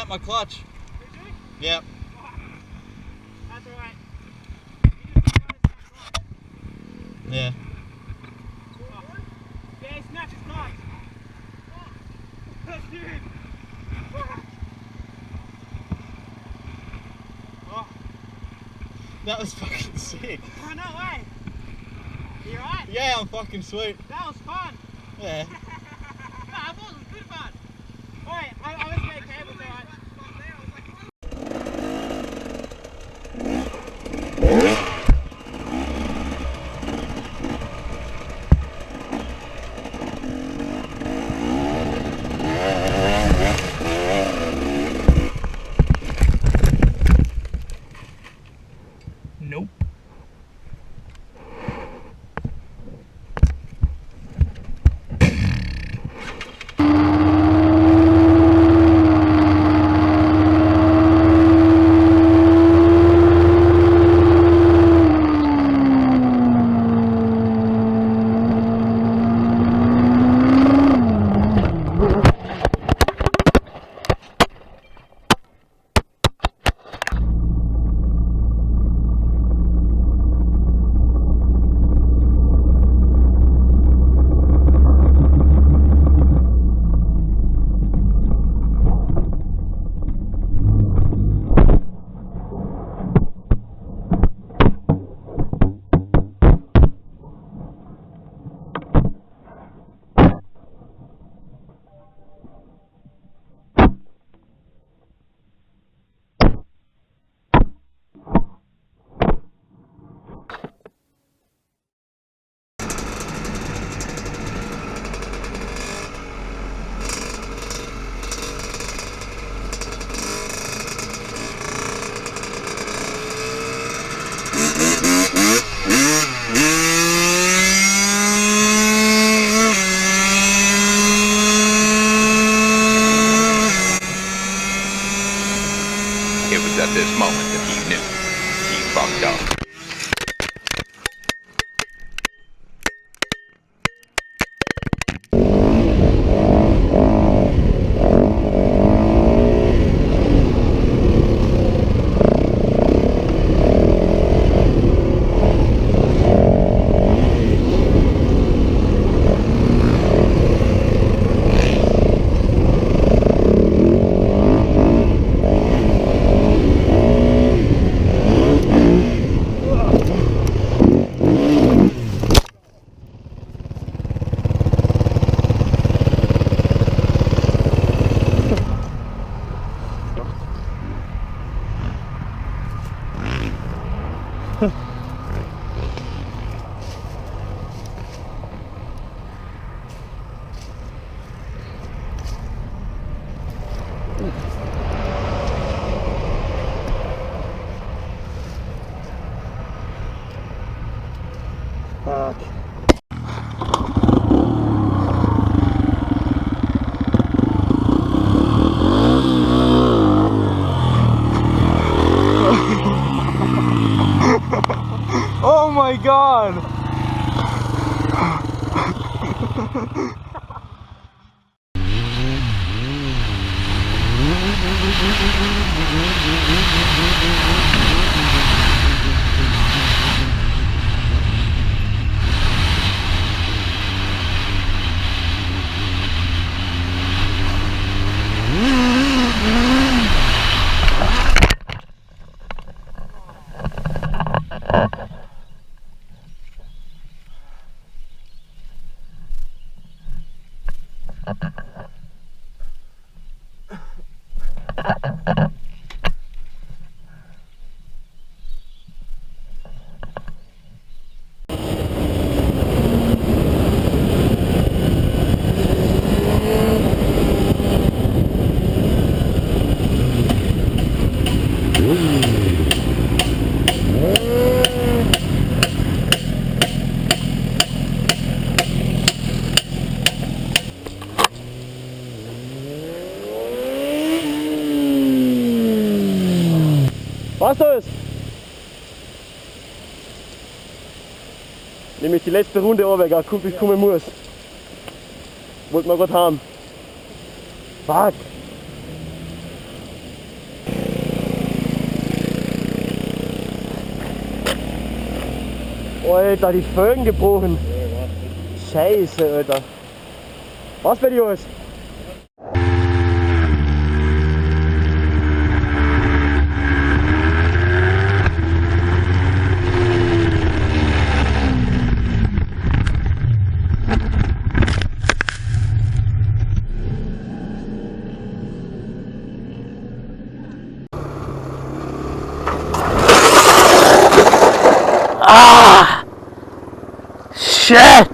out my clutch. Did you? Yep. That's alright. Yeah. Yeah, he snapped his clutch. Dude. Oh. That was fucking sick. Oh, no way. You alright? Yeah, I'm fucking sweet. That was fun. Yeah. No, I thought it was good fun. Alright, I was getting cables alright. Nope. It was at this moment that he knew he fucked up. Fuck. Oh my god! Was ist? Nämlich die letzte Runde runter, guck, wie ich kommen muss. Wollte man gerade haben. Fuck! Alter, die Felgen gebrochen. Scheiße, Alter. Was bei dir ist? Shit!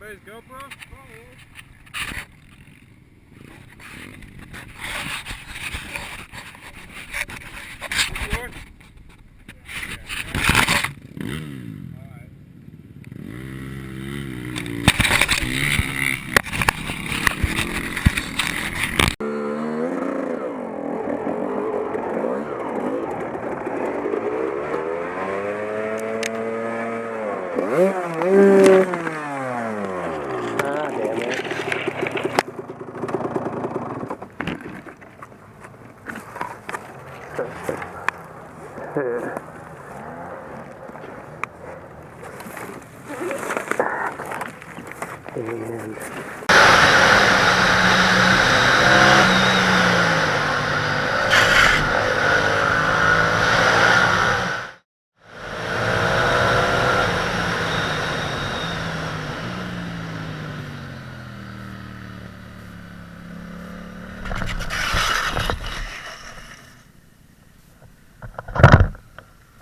Anybody's GoPro? Yours?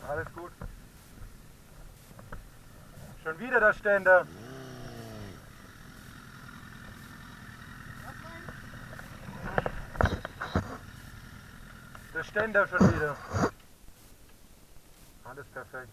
Alles gut. Schon wieder der Ständer. Der Ständer schon wieder. Alles perfekt.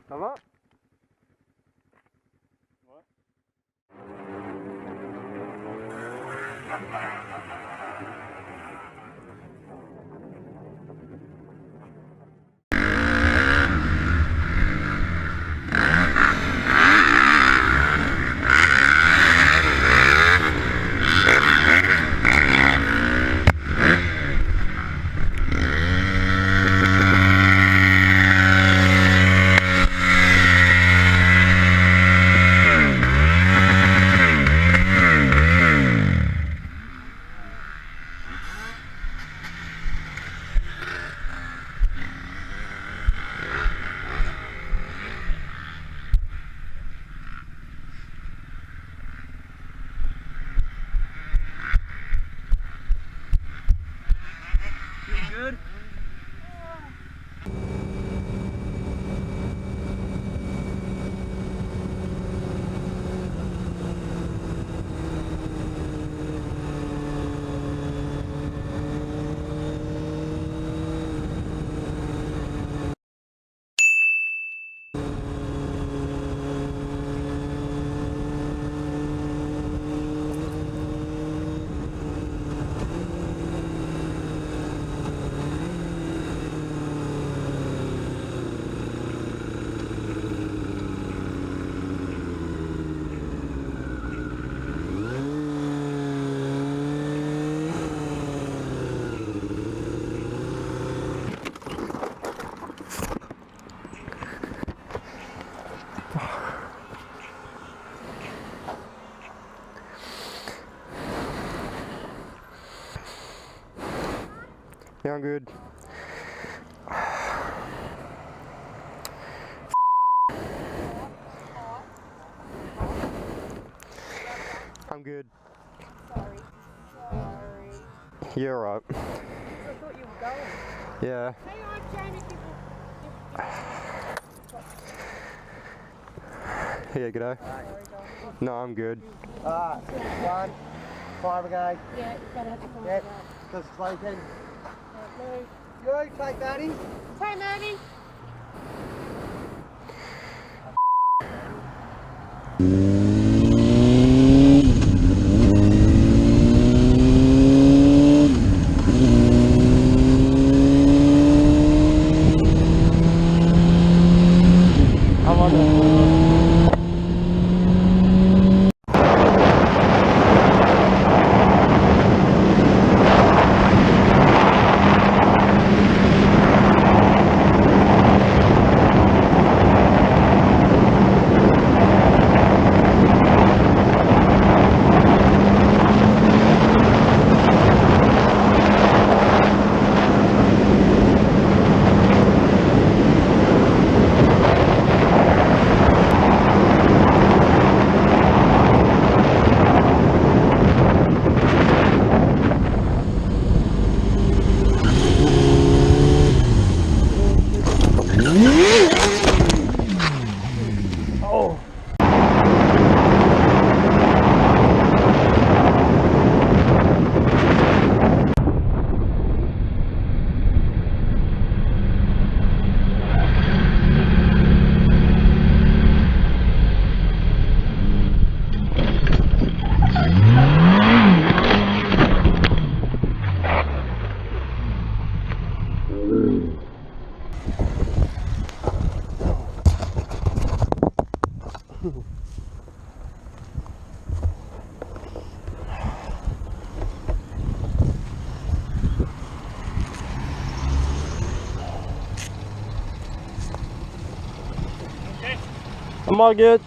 Ça va? Good. Yeah, I'm good. I'm good. Sorry. You're right. I thought you were going. Yeah. Hey, I'm Jamie. Yeah, g'day. No, I'm good. One, fire brigade. Yeah, you've got to have the phone. Yep, just sleeping. Move. You take Maddie. Hey, Maddie. I'm on the... I'm all good.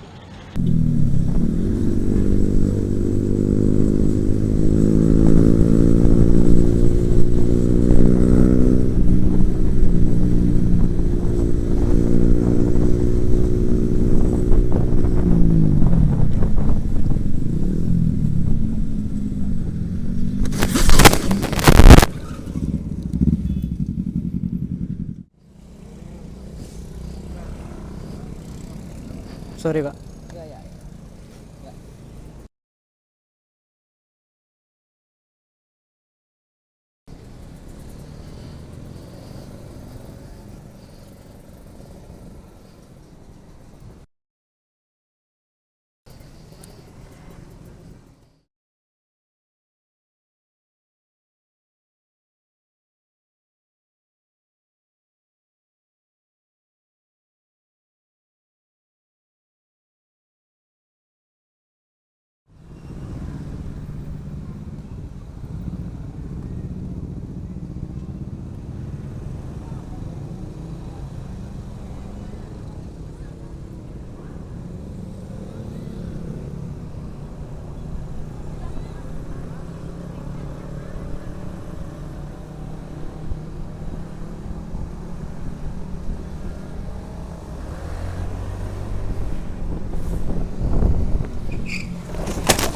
Sorry, Pak.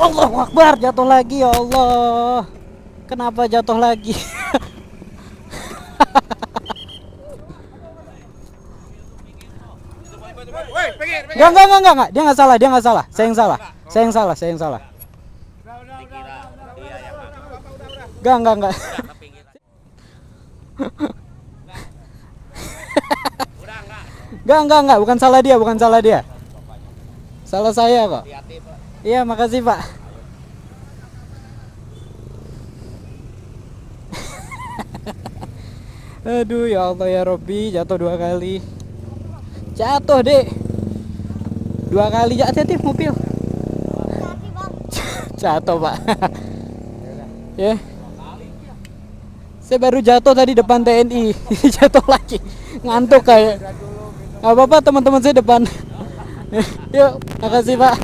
Allahu Akbar, jatuh lagi ya Allah. Kenapa jatuh lagi? Enggak. Dia nggak salah. Saya yang salah. Enggak. Enggak, bukan salah dia. Salah saya kok. Iya, makasih Pak. Aduh ya Allah ya Robbi, jatuh 2 kali. Jatuh Dek. 2 kali jatuh mobil. Jatuh Pak. Ya. Saya baru jatuh tadi depan TNI. Jatuh lagi. Ngantuk kayak. Gak apa-apa, teman-teman saya depan. Yuk, makasih Pak.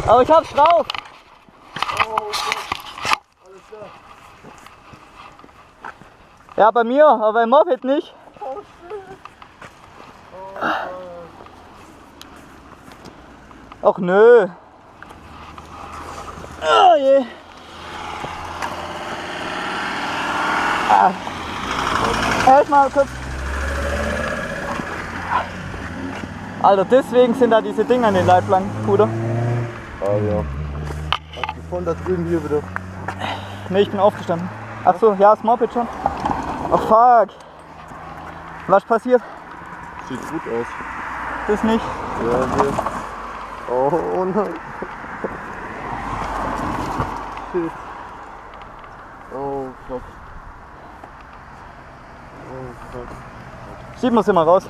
Oh, ich hab's drauf. Ja, bei mir, aber im Moped nicht. Ach nö. Oh je. Erstmal kurz. Alter, deswegen sind da diese Dinger in den Leitplanken, Bruder. Ah ja. Hast du von da drüben hier wieder? Ne, ich bin aufgestanden. Ach so, ja, das Moped schon. Oh fuck. Was passiert? Sieht gut aus. Das nicht. Ja, hier. Oh nein. Shit. Oh fuck. Oh fuck. Schieben wir sie mal raus.